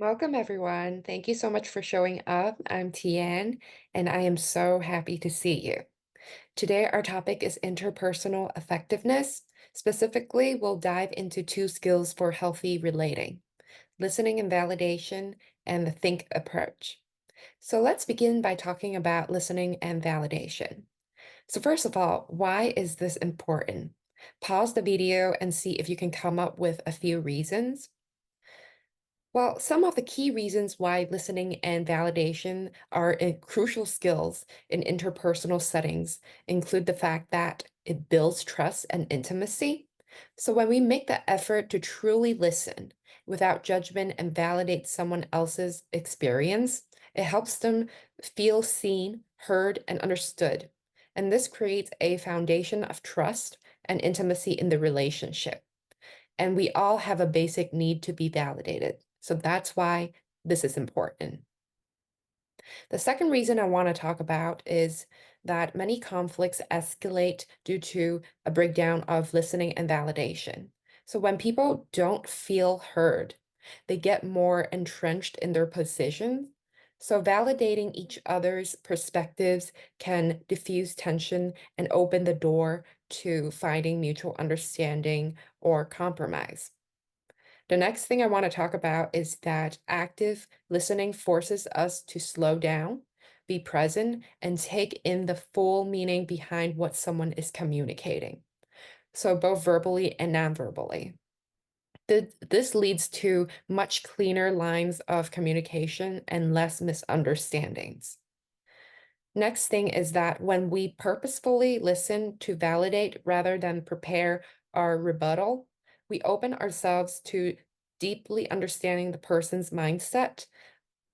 Welcome, everyone. Thank you so much for showing up. I'm Tian, and I am so happy to see you. Today, our topic is interpersonal effectiveness. Specifically, we'll dive into two skills for healthy relating: listening and validation, and the think approach. So, let's begin by talking about listening and validation. So, first of all, why is this important? Pause the video and see if you can come up with a few reasons. Well, some of the key reasons why listening and validation are crucial skills in interpersonal settings include the fact that it builds trust and intimacy. So, when we make the effort to truly listen without judgment and validate someone else's experience, it helps them feel seen, heard, and understood. And this creates a foundation of trust and intimacy in the relationship. And we all have a basic need to be validated. So that's why this is important. The second reason I want to talk about is that many conflicts escalate due to a breakdown of listening and validation. So when people don't feel heard, they get more entrenched in their positions. So validating each other's perspectives can diffuse tension and open the door to finding mutual understanding or compromise. The next thing I want to talk about is that active listening forces us to slow down, be present, and take in the full meaning behind what someone is communicating. So, both verbally and non-verbally. This leads to much cleaner lines of communication and less misunderstandings. Next thing is that when we purposefully listen to validate rather than prepare our rebuttal, we open ourselves to deeply understanding the person's mindset,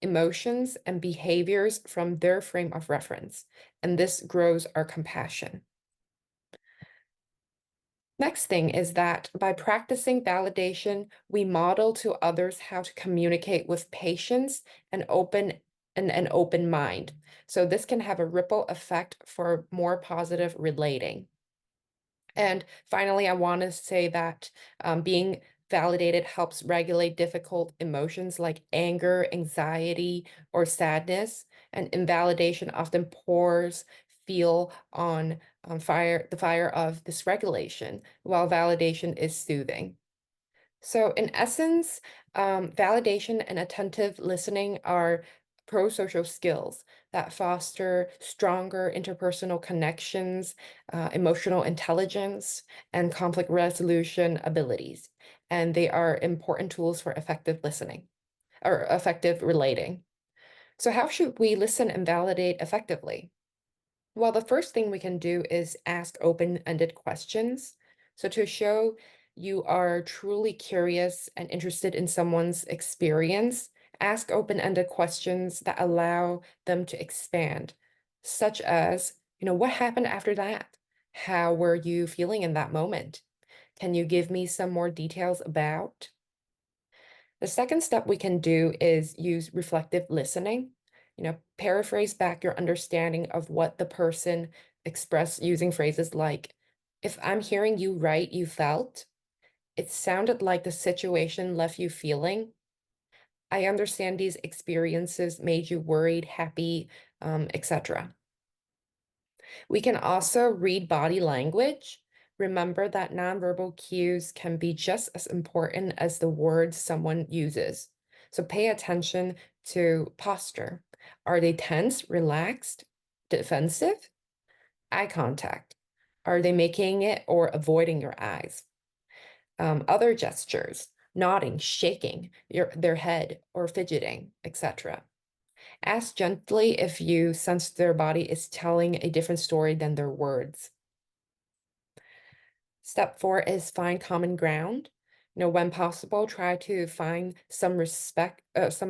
emotions, and behaviors from their frame of reference. And this grows our compassion. Next thing is that by practicing validation, we model to others how to communicate with patience and an open mind. So this can have a ripple effect for more positive relating. And finally, I want to say that being validated helps regulate difficult emotions like anger, anxiety, or sadness. And invalidation often pours fuel on fire, the fire of dysregulation, while validation is soothing. So, in essence, validation and attentive listening are pro-social skills that foster stronger interpersonal connections, emotional intelligence, and conflict resolution abilities. And they are important tools for effective listening or effective relating. So, how should we listen and validate effectively? Well, the first thing we can do is ask open-ended questions. So to show you are truly curious and interested in someone's experience, ask open-ended questions that allow them to expand, such as, what happened after that? How were you feeling in that moment? Can you give me some more details about? The second step we can do is use reflective listening. Paraphrase back your understanding of what the person expressed using phrases like, if I'm hearing you right, you felt, it sounded like the situation left you feeling. I understand these experiences made you worried, happy, etc. We can also read body language. Remember that nonverbal cues can be just as important as the words someone uses. So pay attention to posture. Are they tense, relaxed, defensive? Eye contact. Are they making it or avoiding your eyes? Other gestures, nodding, shaking their head, or fidgeting, etc. Ask gently if you sense their body is telling a different story than their words. Step four is find common ground. When possible, try to find some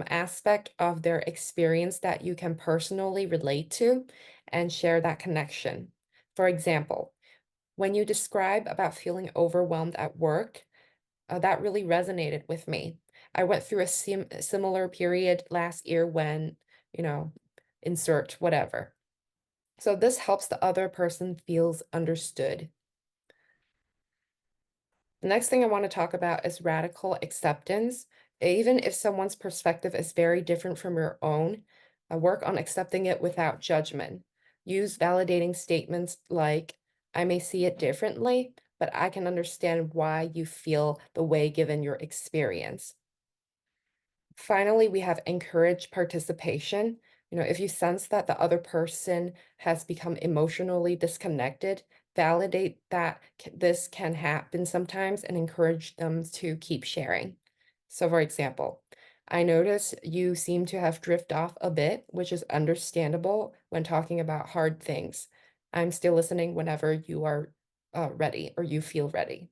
aspect of their experience that you can personally relate to and share that connection. For example, when you describe about feeling overwhelmed at work, that really resonated with me. I went through a similar period last year when, you know, insert whatever. So this helps the other person feels understood. The next thing I want to talk about is radical acceptance. Even if someone's perspective is very different from your own, work on accepting it without judgment. Use validating statements like, I may see it differently, but I can understand why you feel the way given your experience. Finally, we have encourage participation. If you sense that the other person has become emotionally disconnected, validate that this can happen sometimes and encourage them to keep sharing. So, for example, I notice you seem to have drifted off a bit, which is understandable when talking about hard things. I'm still listening whenever you are ready or you feel ready.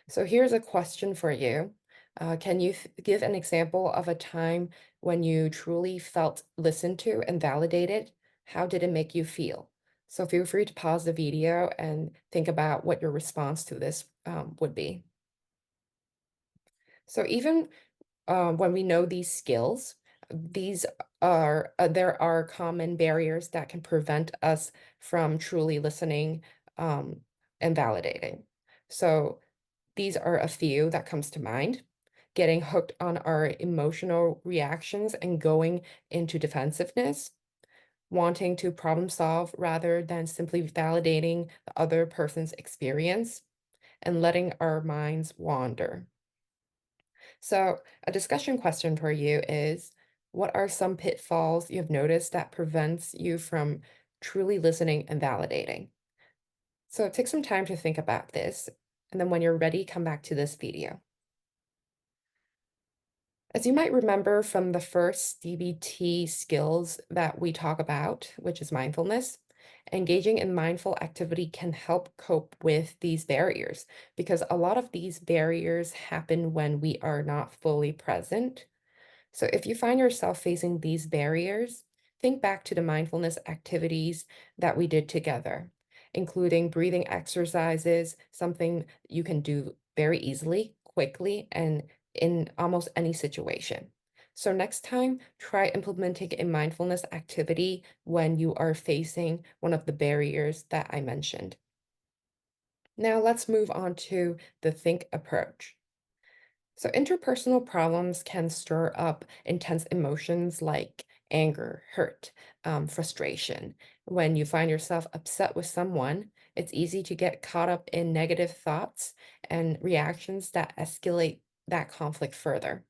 So here's a question for you. Can you give an example of a time when you truly felt listened to and validated? How did it make you feel? So feel free to pause the video and think about what your response to this would be. So even when we know these skills, these there are common barriers that can prevent us from truly listening um, and validating. So these are a few that comes to mind. Getting hooked on our emotional reactions and going into defensiveness, wanting to problem solve rather than simply validating the other person's experience, and letting our minds wander. So, a discussion question for you is, what are some pitfalls you've noticed that prevents you from truly listening and validating? So take some time to think about this, and then when you're ready, come back to this video. As you might remember from the first DBT skills that we talk about, which is mindfulness, engaging in mindful activity can help cope with these barriers because a lot of these barriers happen when we are not fully present. So if you find yourself facing these barriers, think back to the mindfulness activities that we did together, including breathing exercises, something you can do very easily, quickly, and in almost any situation. So next time, try implementing a mindfulness activity when you are facing one of the barriers that I mentioned. Now let's move on to the think approach. So, interpersonal problems can stir up intense emotions like anger, hurt, frustration. When you find yourself upset with someone, it's easy to get caught up in negative thoughts and reactions that escalate that conflict further.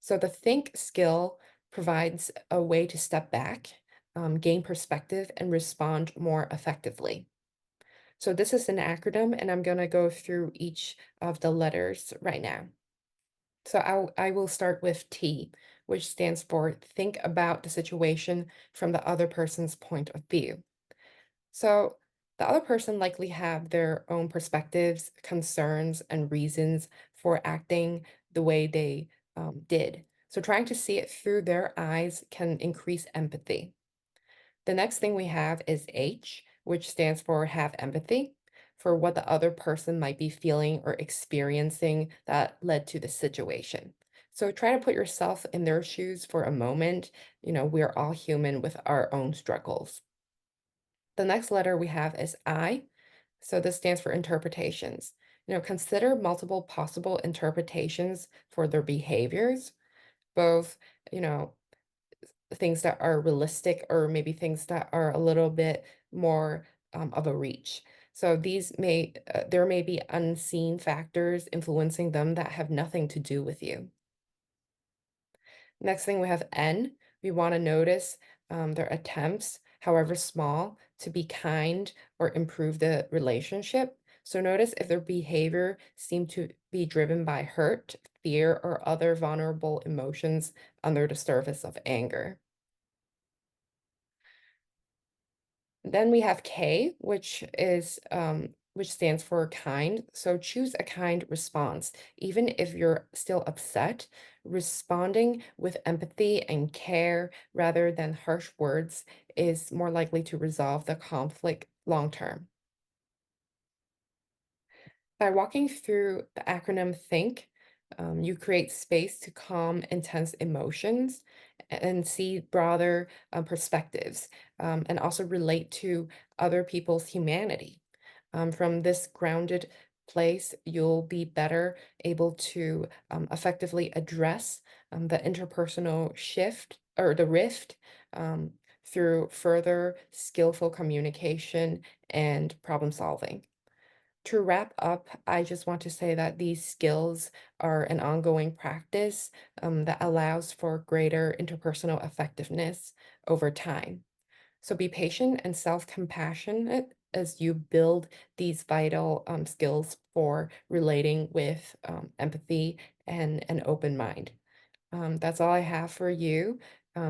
So, the think skill provides a way to step back, gain perspective, and respond more effectively. So, this is an acronym, and I'm going to go through each of the letters right now. So I will start with T, which stands for think about the situation from the other person's point of view. So the other person likely have their own perspectives, concerns, and reasons for acting the way they did. So trying to see it through their eyes can increase empathy. The next thing we have is H, which stands for have empathy for what the other person might be feeling or experiencing that led to the situation. So try to put yourself in their shoes for a moment. We're all human with our own struggles. The next letter we have is I. So this stands for interpretations. Consider multiple possible interpretations for their behaviors, both, you know, things that are realistic or maybe things that are a little bit more of a reach. So there may be unseen factors influencing them that have nothing to do with you. Next thing we have N. We want to notice their attempts, however small, to be kind or improve the relationship. So notice if their behavior seemed to be driven by hurt, fear, or other vulnerable emotions under the surface of anger. Then we have K, which stands for kind. So choose a kind response. Even if you're still upset, responding with empathy and care rather than harsh words is more likely to resolve the conflict long term. By walking through the acronym THINK, you create space to calm intense emotions and see broader perspectives, and also relate to other people's humanity. From this grounded place, you'll be better able to effectively address the interpersonal shift or the rift um, through further skillful communication and problem solving. To wrap up, I just want to say that these skills are an ongoing practice that allows for greater interpersonal effectiveness over time. So be patient and self-compassionate as you build these vital skills for relating with empathy and an open mind. That's all I have for you.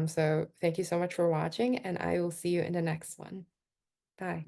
So thank you so much for watching, and I will see you in the next one. Bye.